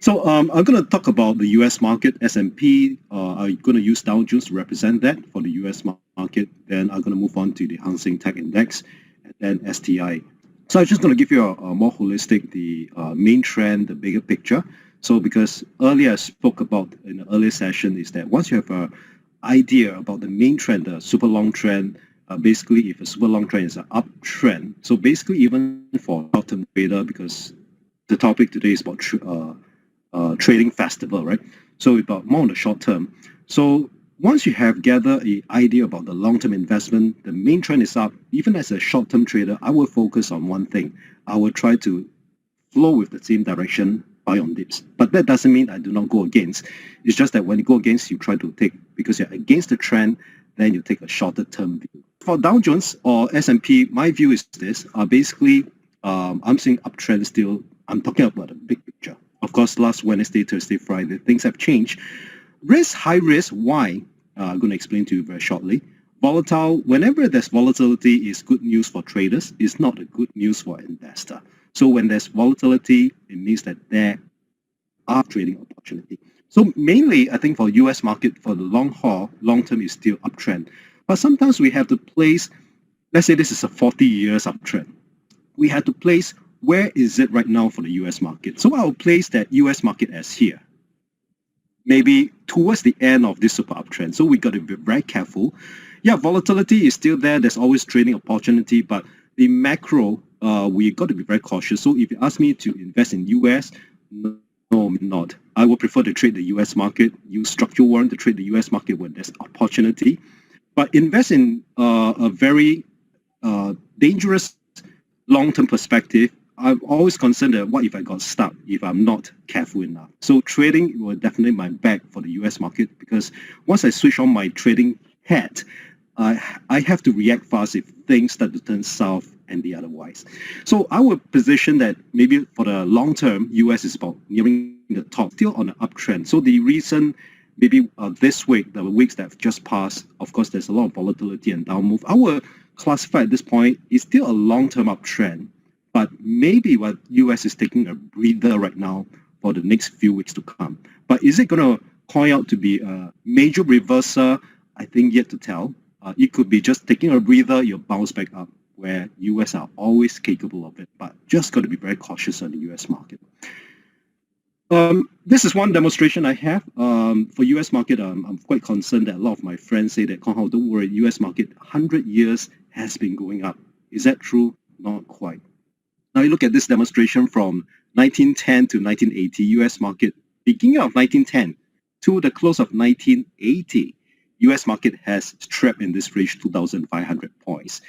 I'm going to talk about the U.S. market, S&P. I'm going to use Dow Jones to represent that for the U.S. market. Then I'm going to move on to the Hang Seng Tech Index, and then STI. So I'm just going to give you a more holistic, the main trend, the bigger picture. So because earlier I spoke about in the earlier session is that once you have an idea about the main trend, the super long trend, basically if a super long trend is an uptrend, so basically even for short-term trader, because the topic today is about trading festival, right? So about more on the short term. So once you have gathered an idea about the long-term investment, the main trend is up. Even as a short-term trader, I will focus on one thing. I will try to flow with the same direction, buy on dips. But that doesn't mean I do not go against. It's just that when you go against, you try to take, because you're against the trend, then you take a shorter term view. For Dow Jones or S&P, my view is this. Basically, I'm seeing uptrend still. I'm talking about the big picture. Of course, last Wednesday, Thursday, Friday, things have changed. Risk, high risk, why? I'm going to explain to you very shortly. Volatile, whenever there's volatility, is good news for traders. It's not a good news for investor. So when there's volatility, it means that there are trading opportunity. So mainly, I think for US market, for the long haul, long term is still uptrend. But sometimes we have to place, let's say this is a 40 years uptrend. We have to place where is it right now for the US market. So I'll place that US market as here, maybe towards the end of this super uptrend. So we got to be very careful. Yeah, volatility is still there. There's always trading opportunity, but the macro, we got to be very cautious. So if you ask me to invest in US, no, not. I would prefer to trade the US market, use structural warrant to trade the US market when there's opportunity. But invest in a very dangerous long-term perspective. I'm always concerned that what if I got stuck if I'm not careful enough. So trading will definitely my back for the US market, because once I switch on my trading hat, I have to react fast if things start to turn south and the otherwise. So I would position that maybe for the long term, US is about nearing the top, still on an uptrend. So the reason maybe this week, the weeks that have just passed, of course, there's a lot of volatility and down move. I would classify at this point is still a long-term uptrend. But maybe what US is taking a breather right now for the next few weeks to come. But is it going to coin out to be a major reversal? I think yet to tell. It could be just taking a breather, you bounce back up, where US are always capable of it. But just got to be very cautious on the US market. This is one demonstration I have. For US market, I'm quite concerned that a lot of my friends say that, Konghao, don't worry, US market 100 years has been going up. Is that true? Not quite. Now you look at this demonstration from 1910 to 1980, US market, beginning of 1910 to the close of 1980, US market has trapped in this range 2,500 points.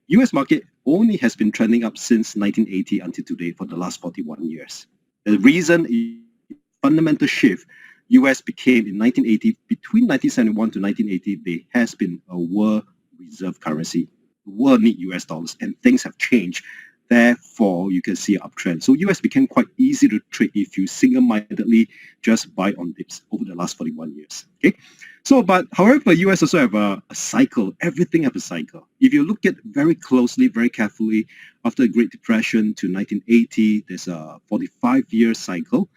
US market only has been trending up since 1980 until today for the last 41 years. The reason is fundamental shift. US became in 1980, between 1971 to 1980, there has been a world reserve currency. The world need US dollars, and things have changed. Therefore, you can see an uptrend. So US became quite easy to trade if you single-mindedly just buy on dips over the last 41 years. Okay. So, but however, US also have a cycle. Everything have a cycle. If you look at very closely, very carefully, after the Great Depression to 1980, there's a 45-year cycle.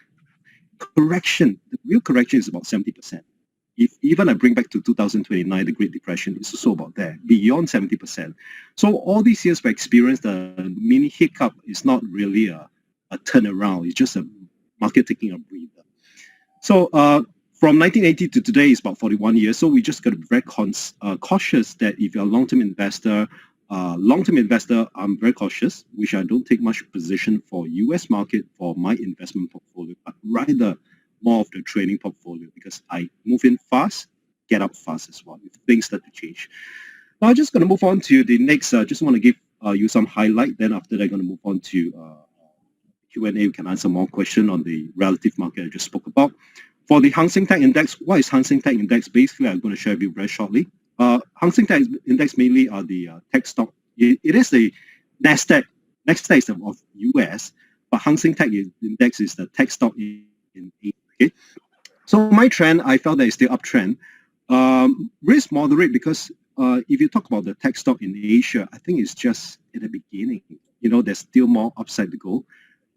Correction, the real correction is about 70%. If even I bring back to 2029, the Great Depression is also about there, beyond 70%. So all these years we experienced the mini hiccup is not really a turnaround. It's just a market taking a breather. So from 1980 to today is about 41 years. So we just got to be very cautious that if you're a long-term investor, I'm very cautious, which I don't take much position for US market for my investment portfolio, but rather more of the trading portfolio, because I move in fast, get out fast as well if things start to change. Now I'm just going to move on to the next. Just want to give you some highlight. Then after that, I'm going to move on to Q&A. We can answer more questions on the relative market I just spoke about. For the Hang Seng Tech Index, what is Hang Seng Tech Index? Basically, I'm going to share with you very shortly. Hang Seng Tech Index mainly are the tech stock. It is the Nasdaq. Nasdaq is of US, but Hang Seng Tech Index is the tech stock in Asia. Okay, so my trend, I felt that it's still uptrend. Risk moderate, because if you talk about the tech stock in Asia, I think it's just at the beginning. You know, there's still more upside to go.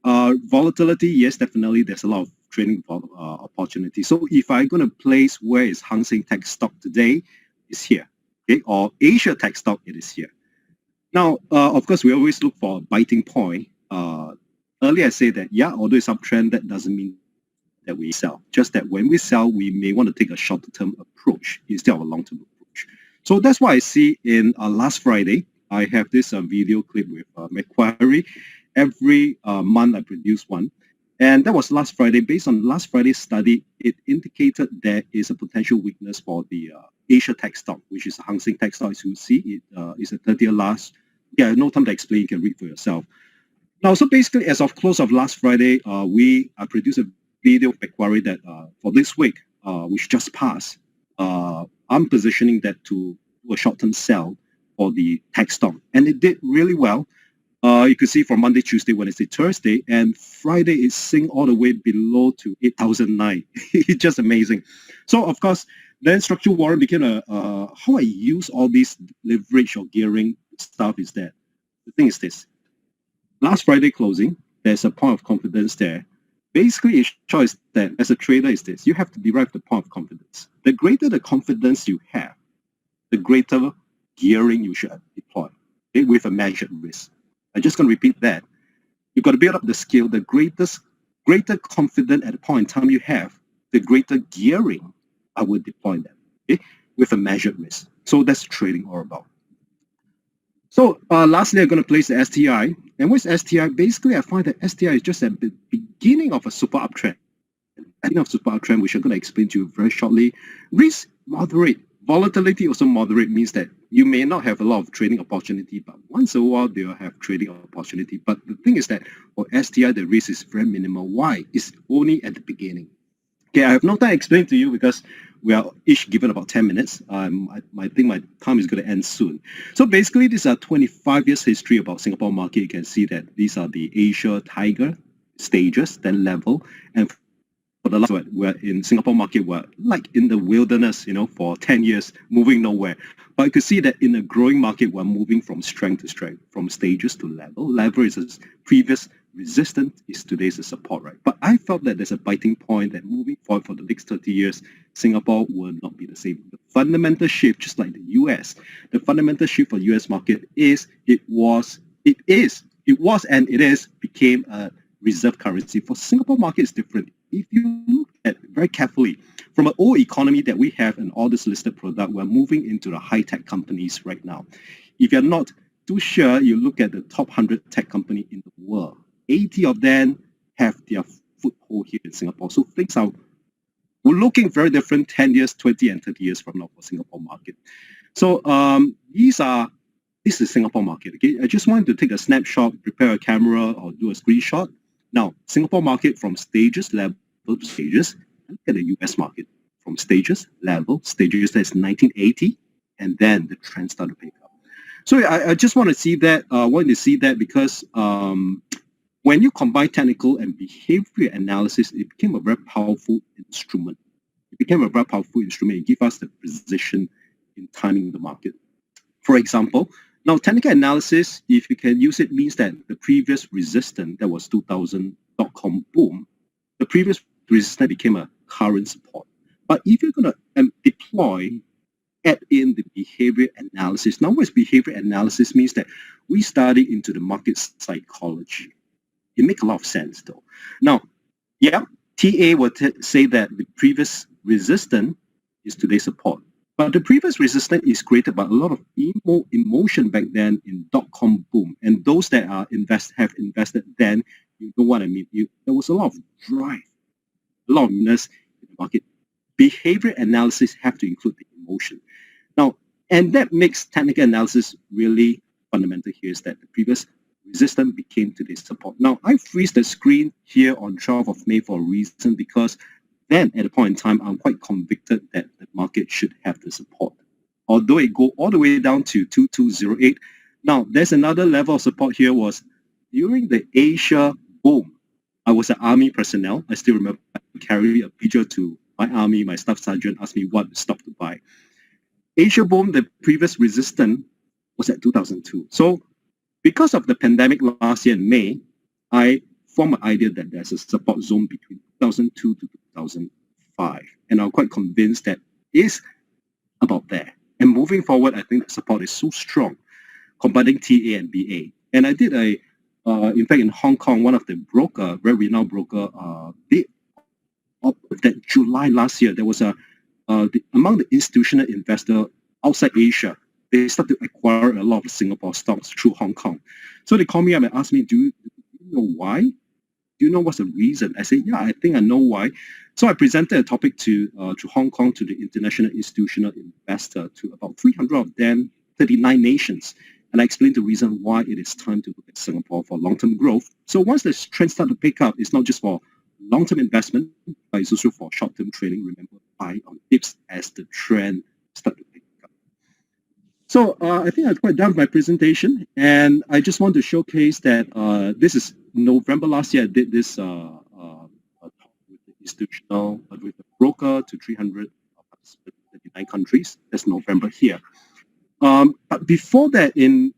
Volatility, yes, definitely. There's a lot of trading opportunity. So if I'm going to place where is Hang Seng Tech stock today, it's here. Okay, or Asia Tech stock, it is here. Now, of course, we always look for a biting point. Earlier I said that, yeah, although it's uptrend, that doesn't mean that we sell. Just that when we sell, we may want to take a short-term approach instead of a long-term approach. So that's why I see in last Friday, I have this video clip with Macquarie. Every month I produce one. And that was last Friday. Based on last Friday's study, it indicated there is a potential weakness for the Asia Tech stock, which is Hang Seng Tech stock. As you see, it is a 30-year last. Yeah, no time to explain. You can read for yourself. Now, so basically, as of close of last Friday, we produced a video of Macquarie that for this week, which just passed, I'm positioning that to do a short-term sell for the tech stock. And it did really well. You could see from Monday, Tuesday, Wednesday, Thursday, and Friday it's sink all the way below to 8,009. It's just amazing. So, of course, then structural warrant became how I use all these leverage or gearing stuff is that the thing is this. Last Friday closing, there's a point of confidence there. Basically, it shows that as a trader is this. You have to derive the point of confidence. The greater the confidence you have, the greater gearing you should deploy, okay, with a measured risk. I'm just going to repeat that. You've got to build up the skill. The greater confidence at the point in time you have, the greater gearing I would deploy them, okay, with a measured risk. So that's trading all about. So lastly, I'm going to place the STI. And what's STI? Basically, I find that STI is just at the beginning of a super uptrend. Beginning of super uptrend, which I'm going to explain to you very shortly. Risk moderate. Volatility also moderate means that you may not have a lot of trading opportunity, but once in a while they'll have trading opportunity. But the thing is that for STI, the risk is very minimal. Why? It's only at the beginning. Okay, I have no time to explain to you because we are each given about 10 minutes. I think my time is going to end soon. So basically, these are 25 years history about Singapore market. You can see that these are the Asia Tiger stages, then level, and for the last one, we're in Singapore market, we're like in the wilderness, for 10 years, moving nowhere. But you can see that in a growing market, we're moving from strength to strength, from stages to level. Level is a previous resistance, is today's a support, right? But I felt that there's a biting point that moving forward for the next 30 years, Singapore will not be the same. The fundamental shift, just like the US, the fundamental shift for the US market became a reserve currency. For Singapore market, it's different. If you look at very carefully, from an old economy that we have and all this listed product, we're moving into the high-tech companies right now. If you're not too sure, you look at the top 100 tech company in the world. 80 of them have their foothold here in Singapore. So things are, we're looking very different 10 years, 20 and 30 years from now for Singapore market. So this is Singapore market. Okay, I just wanted to take a snapshot, prepare a camera or do a screenshot. Now, Singapore market from stages, level to stages. Look at the US market from stages, level, stages. That's 1980, and then the trend started to pick up. So I just want to see that. Wanted to see that because when you combine technical and behavior analysis, it became a very powerful instrument. It became a very powerful instrument. It gives us the precision in timing the market. For example, now, technical analysis, if you can use it, means that the previous resistance, that was 2000 dot-com boom, the previous resistance became a current support. But if you're going to add in the behavior analysis. Now, what's behavior analysis means that we study into the market psychology. It makes a lot of sense, though. Now, yeah, TA would say that the previous resistance is today's support. But the previous resistance is created by a lot of emotion back then in dot-com boom. And those that have invested then, you know what I mean. There was a lot of drive, a lot of weakness in the market. Behavior analysis have to include the emotion. Now, and that makes technical analysis really fundamental here is that the previous resistance became today's support. Now, I freeze the screen here on 12th of May for a reason because then at a point in time, I'm quite convicted that the market should have the support. Although it go all the way down to 2208. Now, there's another level of support here was during the Asia boom. I was an army personnel. I still remember I carried a picture to my army. My staff sergeant asked me what stock to buy. Asia boom, the previous resistance was at 2002. So because of the pandemic last year in May, I formed an idea that there's a support zone between 2002 to 2005. And I'm quite convinced that is about there. And moving forward, I think the support is so strong, combining TA and BA. And I did in fact, in Hong Kong, one of the very renowned broker, that July last year, there was among the institutional investor outside Asia, they started to acquire a lot of Singapore stocks through Hong Kong. So they called me up and asked me, do you know why? Do you know what's the reason? I said, yeah, I think I know why. So I presented a topic to Hong Kong, to the international institutional investor, to about 300 of them, 39 nations. And I explained the reason why it is time to look at Singapore for long-term growth. So once the trend starts to pick up, it's not just for long-term investment, but it's also for short-term trading. Remember, buy on dips as the trend starts to pick up. So I think I'm quite done with my presentation, and I just want to showcase that this is November last year. I did this talk with the institutional, with the broker to 300 participants in 39 countries. That's November here. But before that, in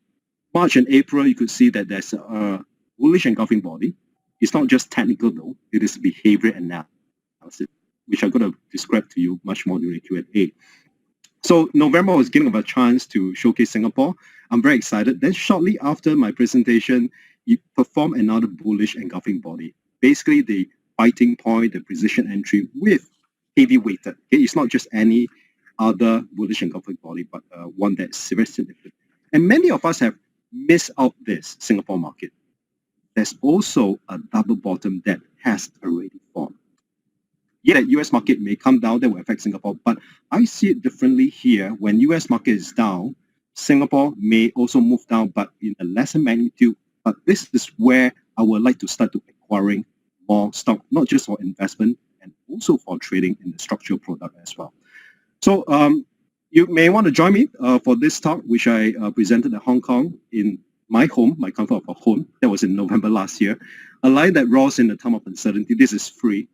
March and April, you could see that there's a bullish engulfing body. It's not just technical though, it is behavior analysis, which I'm going to describe to you much more during Q&A. So November, I was given a chance to showcase Singapore. I'm very excited. Then shortly after my presentation, you perform another bullish engulfing body. Basically the biting point, the precision entry with heavy weighted. Okay? It's not just any other bullish engulfing body, but one that's very significant. And many of us have missed out this Singapore market. There's also a double bottom that has already formed. Yeah, the US market may come down, that will affect Singapore, but I see it differently here. When US market is down, Singapore may also move down, but in a lesser magnitude. But this is where I would like to start to acquiring more stock, not just for investment, and also for trading in the structural product as well. So you may want to join me for this talk, which I presented at Hong Kong in my home, my comfort of a home. That was in November last year. A line that rolls in the time of uncertainty. This is free.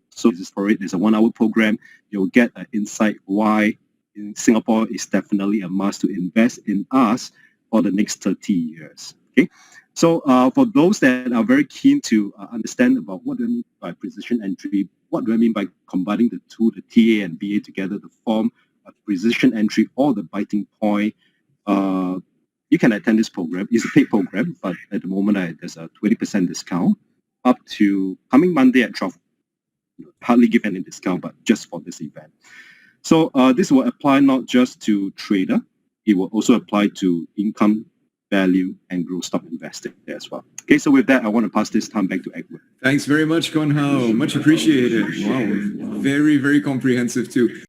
So this is for it. It's a 1-hour program. You'll get an insight why in Singapore is definitely a must to invest in us for the next 30 years. Okay. So for those that are very keen to understand about what do I mean by precision entry, what do I mean by combining the two, the TA and BA together to form a precision entry or the biting point, you can attend this program. It's a paid program, but at the moment there's a 20% discount up to coming Monday at 12. Hardly give any discount, but just for this event. So this will apply not just to trader, it will also apply to income, value, and growth stock investing there as well. Okay, so with that, I want to pass this time back to Edward. Thanks very much, Guan Hao. Much appreciated. Wow, very, very comprehensive too.